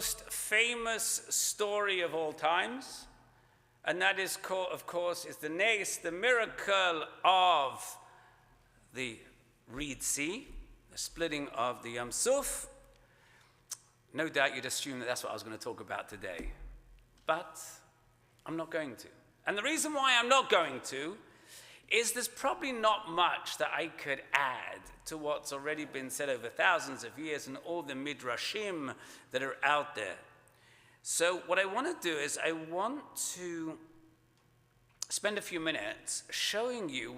most famous story of all times, and that is, of course, is the nes, the miracle of the Reed Sea, the splitting of the Yam Suf. No doubt you'd assume that that's what I was going to talk about today, but I'm not going to. And the reason why I'm not going to is there's probably not much that I could add to what's already been said over thousands of years and all the midrashim that are out there. So what I want to do is I want to spend a few minutes showing you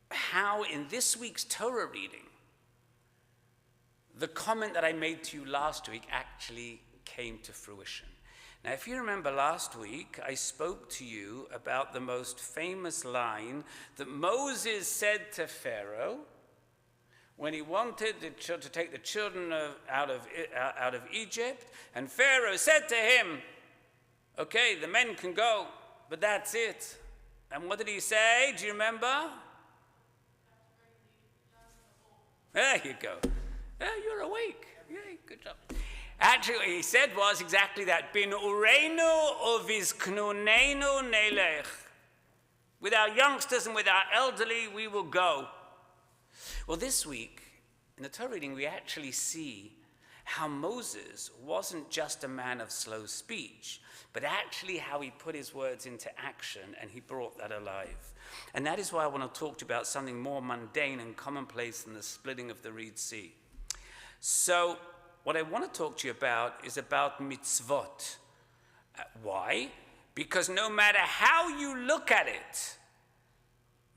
how in this week's Torah reading, the comment that I made to you last week actually came to fruition. Now, if you remember last week, I spoke to you about the most famous line that Moses said to Pharaoh when he wanted to take the children out of Egypt, and Pharaoh said to him, okay, the men can go, but that's it. And what did he say? Do you remember? There you go. Yeah, you're awake. Yay, good job. Actually, what he said was exactly that. Bin ureinu uvisknunenu nelech. With our youngsters and with our elderly, we will go. Well, this week, in the Torah reading, we actually see how Moses wasn't just a man of slow speech, but actually how he put his words into action and he brought that alive. And that is why I want to talk to you about something more mundane and commonplace than the splitting of the Reed Sea. So, what I want to talk to you about is about mitzvot. Why? Because no matter how you look at it,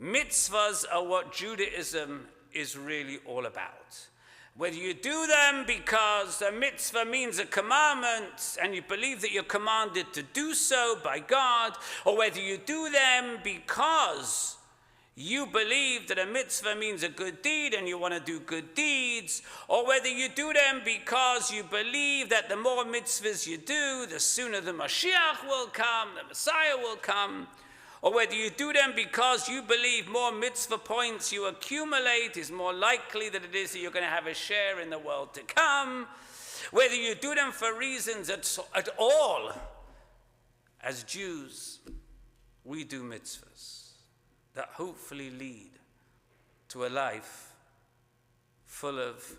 mitzvahs are what Judaism is really all about. Whether you do them because a mitzvah means a commandment and you believe that you're commanded to do so by God, or whether you do them because you believe that a mitzvah means a good deed and you want to do good deeds, or whether you do them because you believe that the more mitzvahs you do, the sooner the Mashiach will come, the Messiah will come, or whether you do them because you believe more mitzvah points you accumulate is more likely that it is that you're going to have a share in the world to come, whether you do them for reasons at all. As Jews, we do mitzvahs that hopefully lead to a life full of,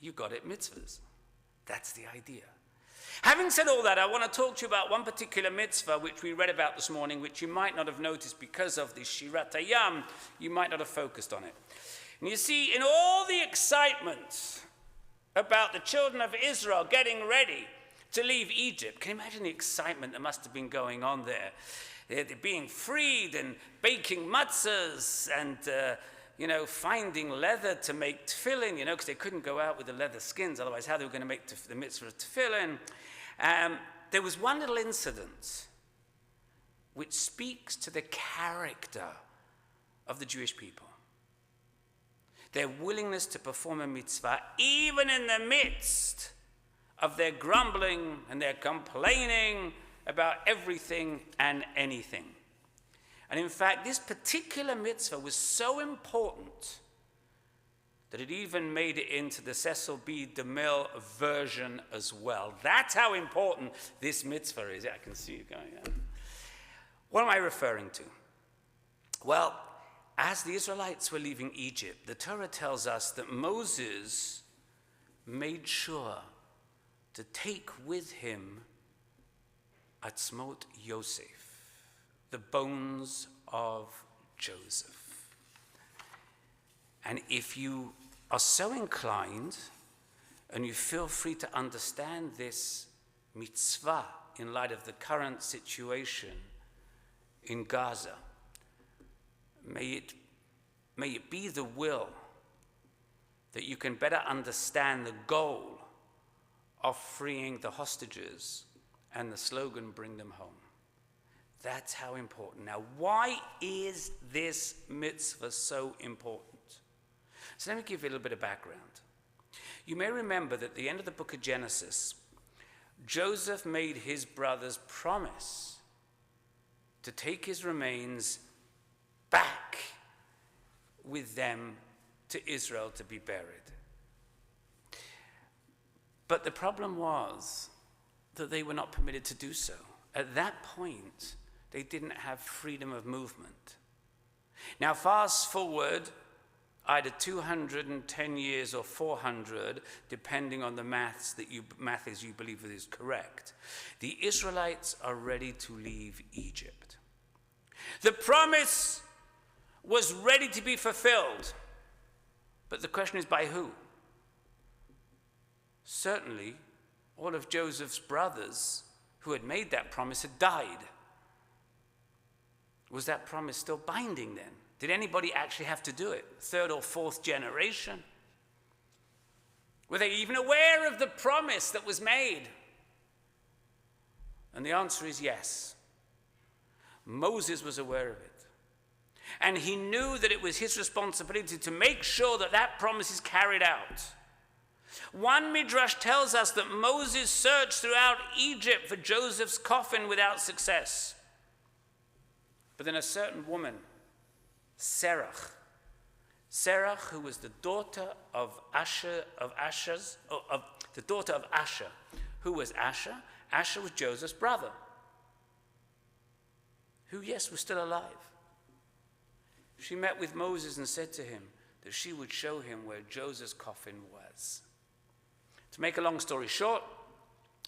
you got it, mitzvahs. That's the idea. Having said all that, I want to talk to you about one particular mitzvah which we read about this morning, which you might not have noticed because of the Shirat Hayam. You might not have focused on it. And you see, in all the excitement about the children of Israel getting ready to leave Egypt, can you imagine the excitement that must have been going on there? They're being freed and baking matzahs and, finding leather to make tefillin, because they couldn't go out with the leather skins, otherwise how they were going to make the mitzvah of tefillin. There was one little incident which speaks to the character of the Jewish people. Their willingness to perform a mitzvah, even in the midst of their grumbling and their complaining about everything and anything. And in fact, this particular mitzvah was so important that it even made it into the Cecil B. DeMille version as well. That's how important this mitzvah is. Yeah, I can see you going. Yeah. What am I referring to? Well, as the Israelites were leaving Egypt, the Torah tells us that Moses made sure to take with him Atzmot Yosef, the bones of Joseph. And if you are so inclined and you feel free to understand this mitzvah in light of the current situation in Gaza, may it be the will that you can better understand the goal of freeing the hostages and the slogan, bring them home. That's how important. Now, why is this mitzvah so important? So let me give you a little bit of background. You may remember that at the end of the book of Genesis, Joseph made his brothers promise to take his remains back with them to Israel to be buried. But the problem was that they were not permitted to do so. At that point, they didn't have freedom of movement. Now, fast forward either 210 years or 400, depending on the math is you believe it is correct. The Israelites are ready to leave Egypt. The promise was ready to be fulfilled. But the question is, by who? Certainly, all of Joseph's brothers who had made that promise had died. Was that promise still binding then? Did anybody actually have to do it? Third or fourth generation? Were they even aware of the promise that was made? And the answer is yes. Moses was aware of it. And he knew that it was his responsibility to make sure that that promise is carried out. One midrash tells us that Moses searched throughout Egypt for Joseph's coffin without success. But then a certain woman, Serach, who was the daughter of Asher, the daughter of Asher. Who was Asher? Asher was Joseph's brother, who, yes, was still alive. She met with Moses and said to him that she would show him where Joseph's coffin was. To make a long story short,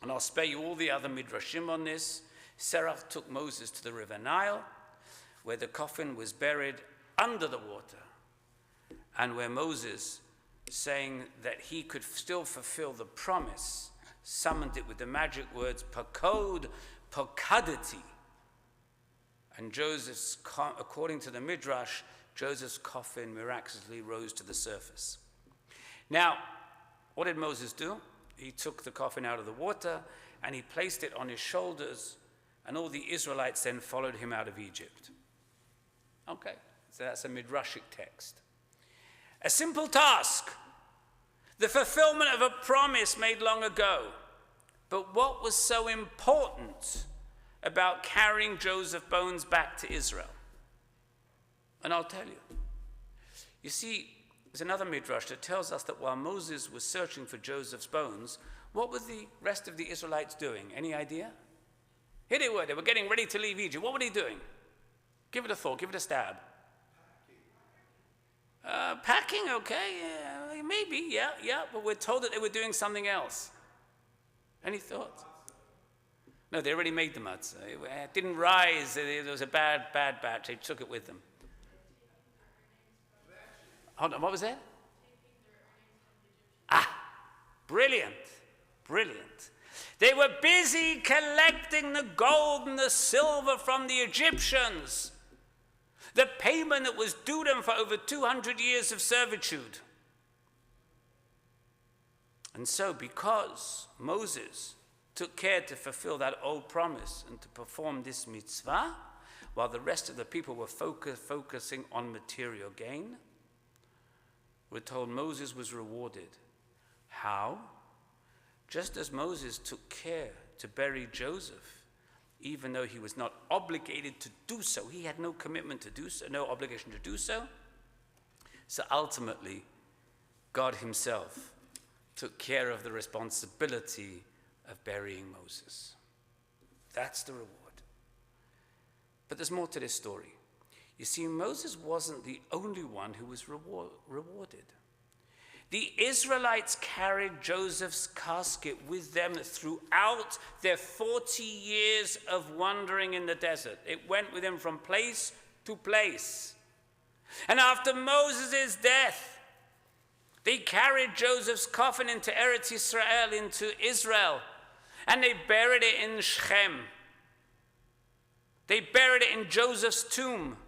and I'll spare you all the other midrashim on this, Serach took Moses to the river Nile, where the coffin was buried under the water, and where Moses, saying that he could still fulfill the promise, summoned it with the magic words, pakod, pokadati. And Joseph's, according to the midrash, Joseph's coffin miraculously rose to the surface. Now, what did Moses do? He took the coffin out of the water and he placed it on his shoulders, and all the Israelites then followed him out of Egypt. Okay, so that's a midrashic text. A simple task, the fulfillment of a promise made long ago. But what was so important about carrying Joseph's bones back to Israel? And I'll tell you. You see, there's another midrash that tells us that while Moses was searching for Joseph's bones, what were the rest of the Israelites doing? Any idea? Here they were getting ready to leave Egypt. What were they doing? Give it a thought, give it a stab. Packing, okay, yeah, maybe, yeah, but we're told that they were doing something else. Any thoughts? No, they already made the matzah. It didn't rise. There was a bad batch. They took it with them. Hold on, what was that? Brilliant. They were busy collecting the gold and the silver from the Egyptians. The payment that was due them for over 200 years of servitude. And so, because Moses took care to fulfill that old promise and to perform this mitzvah, while the rest of the people were focusing on material gain, we're told Moses was rewarded. How? Just as Moses took care to bury Joseph, even though he was not obligated to do so, he had no commitment to do so, no obligation to do so. So ultimately, God himself took care of the responsibility of burying Moses. That's the reward. But there's more to this story. You see, Moses wasn't the only one who was rewarded. The Israelites carried Joseph's casket with them throughout their 40 years of wandering in the desert. It went with them from place to place. And after Moses' death, they carried Joseph's coffin into Eretz Israel, into Israel, and they buried it in Shechem. They buried it in Joseph's tomb,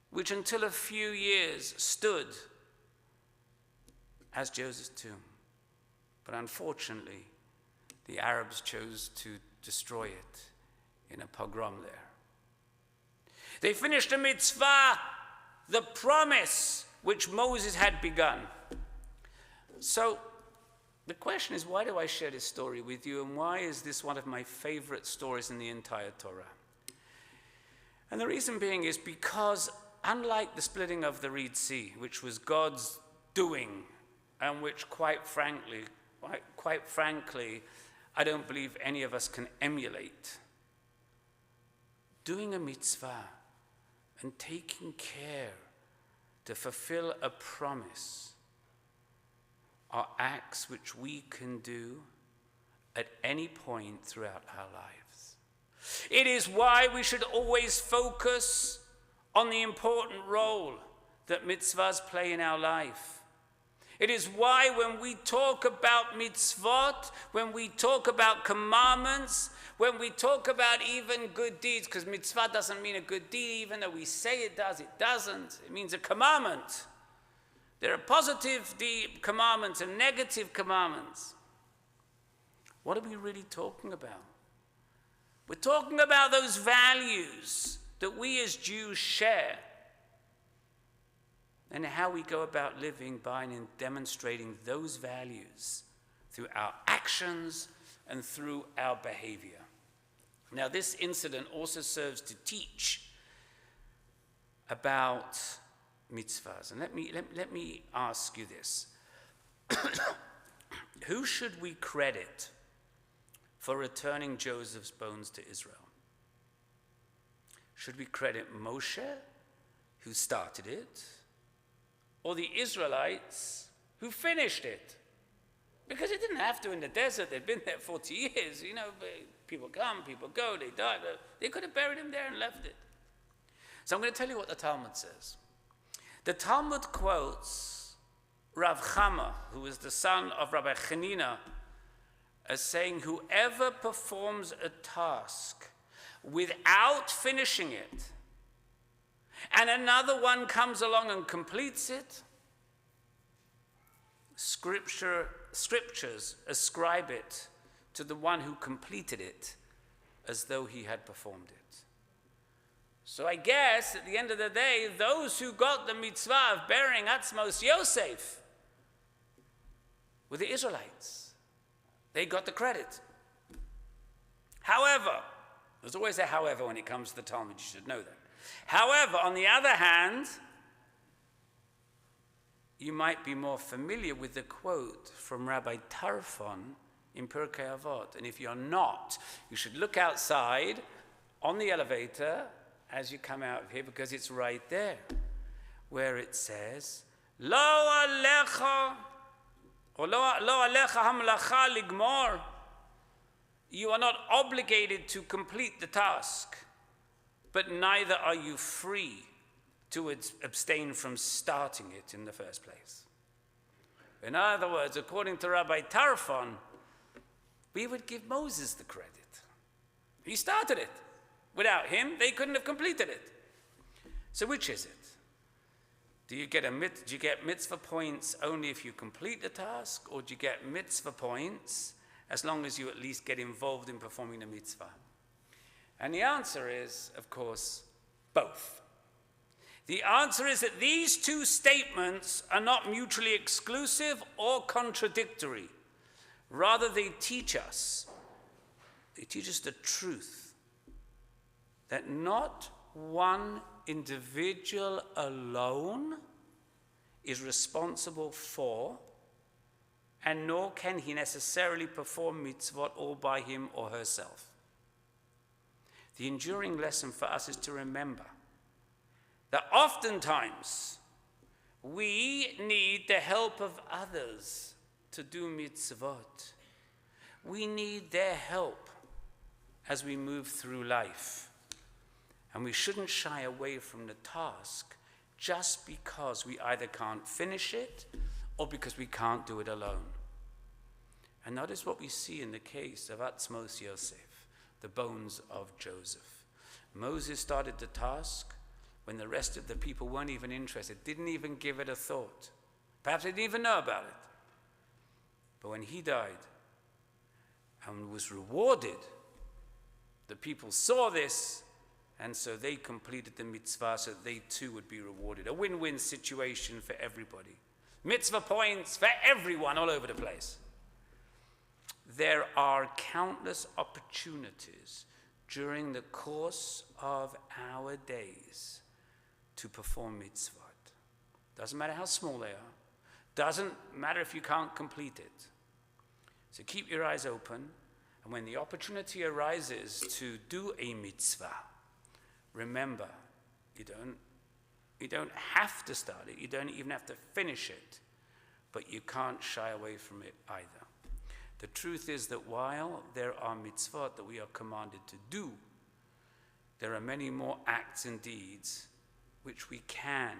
which until a few years stood as Joseph's tomb. But unfortunately, the Arabs chose to destroy it in a pogrom there. They finished the mitzvah, the promise which Moses had begun. So the question is, why do I share this story with you, and why is this one of my favorite stories in the entire Torah? And the reason being is because unlike the splitting of the Red Sea, which was God's doing, and which quite frankly, quite frankly, I don't believe any of us can emulate. Doing a mitzvah and taking care to fulfill a promise are acts which we can do at any point throughout our lives. It is why we should always focus on the important role that mitzvahs play in our life. It is why when we talk about mitzvot, when we talk about commandments, when we talk about even good deeds, because mitzvah doesn't mean a good deed, even though we say it does, it doesn't. It means a commandment. There are positive commandments and negative commandments. What are we really talking about? We're talking about those values that we as Jews share, and how we go about living by and demonstrating those values through our actions and through our behavior. Now, this incident also serves to teach about mitzvahs. And let me ask you this. Who should we credit for returning Joseph's bones to Israel? Should we credit Moshe, who started it, or the Israelites who finished it? Because it didn't have to in the desert. They'd been there 40 years. You know, people come, people go, they die. They could have buried him there and left it. So I'm going to tell you what the Talmud says. The Talmud quotes Rav Chama, who was the son of Rabbi Chanina, as saying, whoever performs a task without finishing it, and another one comes along and completes it, scriptures ascribe it to the one who completed it as though he had performed it. So I guess at the end of the day, those who got the mitzvah of burying Atzmos Yosef were the Israelites. They got the credit. However, there's always a however when it comes to the Talmud, you should know that. However, on the other hand, you might be more familiar with the quote from Rabbi Tarfon in Pirkei Avot. And if you're not, you should look outside on the elevator as you come out of here, because it's right there, where it says, Lo alecha, or lo alecha hamlacha ligmor. You are not obligated to complete the task, but neither are you free to abstain from starting it in the first place. In other words, according to Rabbi Tarfon, we would give Moses the credit. He started it. Without him, they couldn't have completed it. So which is it? Do you get mitzvah points only if you complete the task, or do you get mitzvah points as long as you at least get involved in performing the mitzvah? And the answer is, of course, both. The answer is that these two statements are not mutually exclusive or contradictory. Rather, they teach us the truth that not one individual alone is responsible for, and nor can he necessarily perform mitzvot all by him or herself. The enduring lesson for us is to remember that oftentimes we need the help of others to do mitzvot. We need their help as we move through life. And we shouldn't shy away from the task just because we either can't finish it or because we can't do it alone. And notice what we see in the case of Atzmos Yosef, the bones of Joseph. Moses started the task when the rest of the people weren't even interested, didn't even give it a thought. Perhaps they didn't even know about it. But when he died and was rewarded, the people saw this, and so they completed the mitzvah so that they too would be rewarded. A win-win situation for everybody. Mitzvah points for everyone all over the place. There are countless opportunities during the course of our days to perform mitzvot. Doesn't matter how small they are. Doesn't matter if you can't complete it. So keep your eyes open, and when the opportunity arises to do a mitzvah, remember, you don't have to start it, you don't even have to finish it, but you can't shy away from it either. The truth is that while there are mitzvot that we are commanded to do, there are many more acts and deeds which we can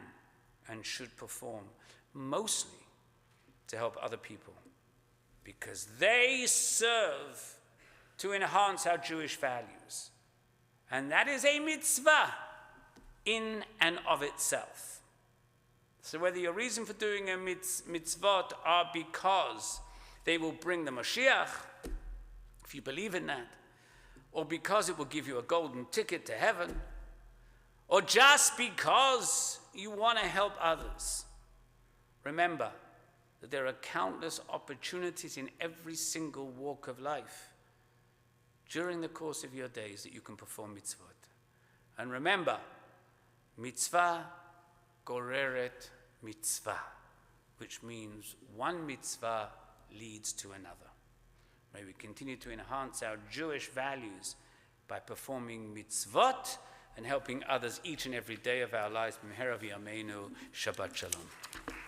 and should perform, mostly to help other people, because they serve to enhance our Jewish values. And that is a mitzvah in and of itself. So whether your reason for doing a mitzvot are because they will bring the Mashiach, if you believe in that, or because it will give you a golden ticket to heaven, or just because you want to help others, remember that there are countless opportunities in every single walk of life during the course of your days that you can perform mitzvot. And remember, mitzvah goreret mitzvah, which means one mitzvah leads to another. May we continue to enhance our Jewish values by performing mitzvot and helping others each and every day of our lives. Shabbat Shalom.